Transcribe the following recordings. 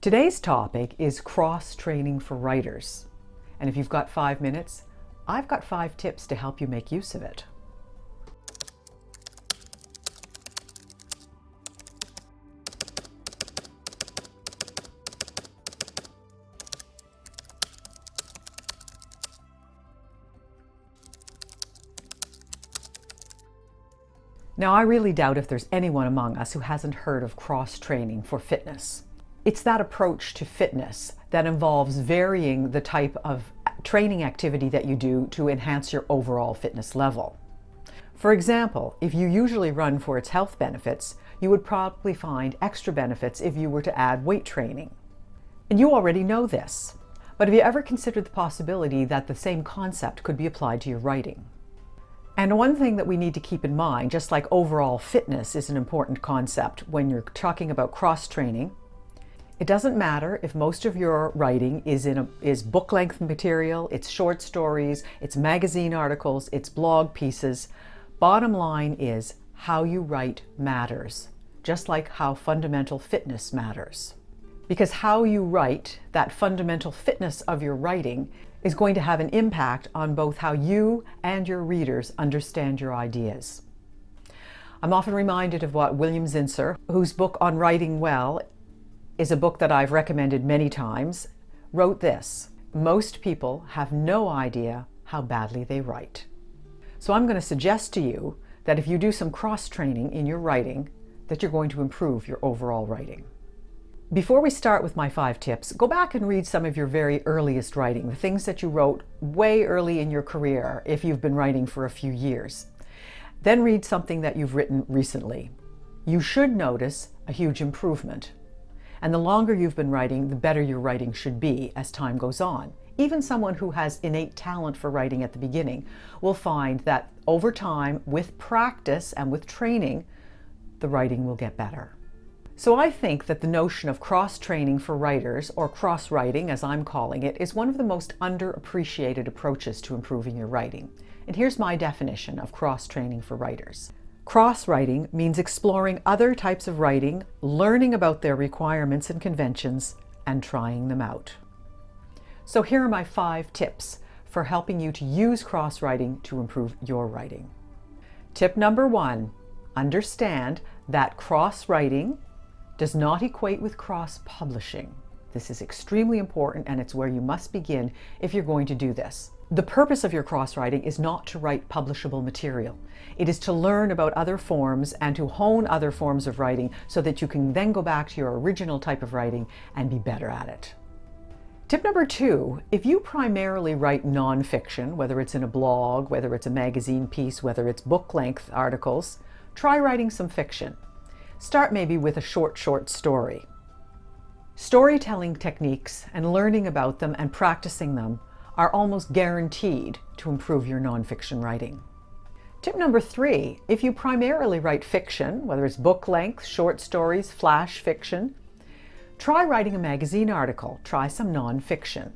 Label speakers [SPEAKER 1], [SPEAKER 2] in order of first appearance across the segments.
[SPEAKER 1] Today's topic is cross-training for writers. And if you've got 5 minutes, I've got 5 tips to help you make use of it. Now, I really doubt if there's anyone among us who hasn't heard of cross-training for fitness. It's that approach to fitness that involves varying the type of training activity that you do to enhance your overall fitness level. For example, if you usually run for its health benefits, you would probably find extra benefits if you were to add weight training. And you already know this, but have you ever considered the possibility that the same concept could be applied to your writing? And one thing that we need to keep in mind, just like overall fitness is an important concept when you're talking about cross-training, it doesn't matter if most of your writing is book-length material, it's short stories, it's magazine articles, it's blog pieces. Bottom line is how you write matters, just like how fundamental fitness matters. Because how you write, that fundamental fitness of your writing, is going to have an impact on both how you and your readers understand your ideas. I'm often reminded of what William Zinsser, whose book On Writing Well is a book that I've recommended many times, wrote this: most people have no idea how badly they write. So I'm going to suggest to you that if you do some cross-training in your writing, that you're going to improve your overall writing. Before we start with my 5 tips, go back and read some of your very earliest writing, the things that you wrote way early in your career if you've been writing for a few years. Then read something that you've written recently. You should notice a huge improvement. And the longer you've been writing, the better your writing should be as time goes on. Even someone who has innate talent for writing at the beginning will find that over time, with practice and with training, the writing will get better. So I think that the notion of cross-training for writers, or cross-writing as I'm calling it, is one of the most underappreciated approaches to improving your writing. And here's my definition of cross-training for writers. Cross-writing means exploring other types of writing, learning about their requirements and conventions, and trying them out. So here are my 5 tips for helping you to use cross-writing to improve your writing. Tip number 1, understand that cross-writing does not equate with cross-publishing. This is extremely important, and it's where you must begin if you're going to do this. The purpose of your cross-writing is not to write publishable material. It is to learn about other forms and to hone other forms of writing so that you can then go back to your original type of writing and be better at it. Tip number 2, if you primarily write nonfiction, whether it's in a blog, whether it's a magazine piece, whether it's book-length articles, try writing some fiction. Start maybe with a short story. Storytelling techniques and learning about them and practicing them are almost guaranteed to improve your nonfiction writing. Tip number 3, if you primarily write fiction, whether it's book length, short stories, flash fiction, try writing a magazine article, try some nonfiction.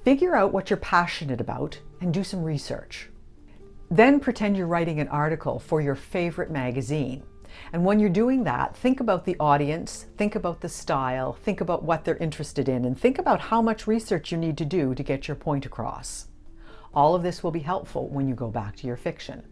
[SPEAKER 1] Figure out what you're passionate about and do some research. Then pretend you're writing an article for your favorite magazine. And when you're doing that, think about the audience, think about the style, think about what they're interested in, and think about how much research you need to do to get your point across. All of this will be helpful when you go back to your fiction.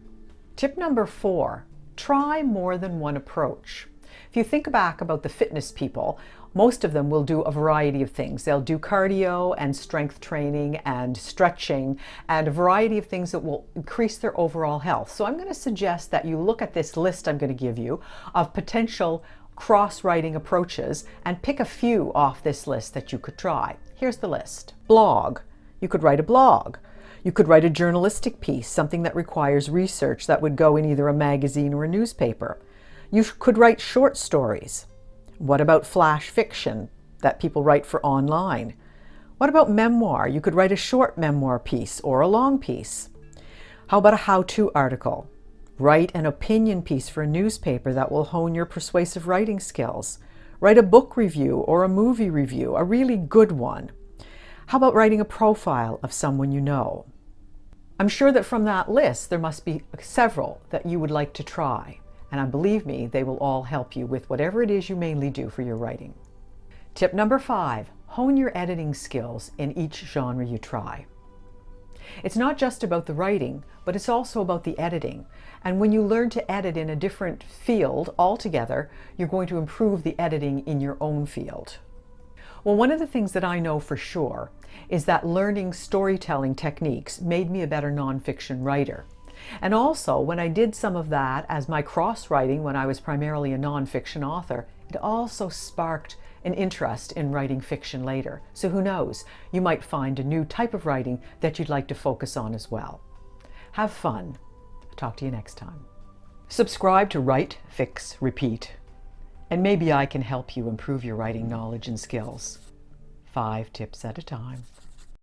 [SPEAKER 1] Tip number 4, try more than one approach. If you think back about the fitness people, most of them will do a variety of things. They'll do cardio and strength training and stretching and a variety of things that will increase their overall health. So I'm going to suggest that you look at this list I'm going to give you of potential cross-writing approaches and pick a few off this list that you could try. Here's the list. Blog. You could write a blog. You could write a journalistic piece, something that requires research that would go in either a magazine or a newspaper. You could write short stories. What about flash fiction that people write for online? What about memoir? You could write a short memoir piece or a long piece. How about a how-to article? Write an opinion piece for a newspaper that will hone your persuasive writing skills. Write a book review or a movie review, a really good one. How about writing a profile of someone you know? I'm sure that from that list there must be several that you would like to try. And believe me, they will all help you with whatever it is you mainly do for your writing. Tip number 5, hone your editing skills in each genre you try. It's not just about the writing, but it's also about the editing. And when you learn to edit in a different field altogether, you're going to improve the editing in your own field. Well, one of the things that I know for sure is that learning storytelling techniques made me a better nonfiction writer. And also, when I did some of that as my cross-writing when I was primarily a nonfiction author, it also sparked an interest in writing fiction later. So who knows, you might find a new type of writing that you'd like to focus on as well. Have fun. Talk to you next time. Subscribe to Write, Fix, Repeat. And maybe I can help you improve your writing knowledge and skills. 5 tips at a time.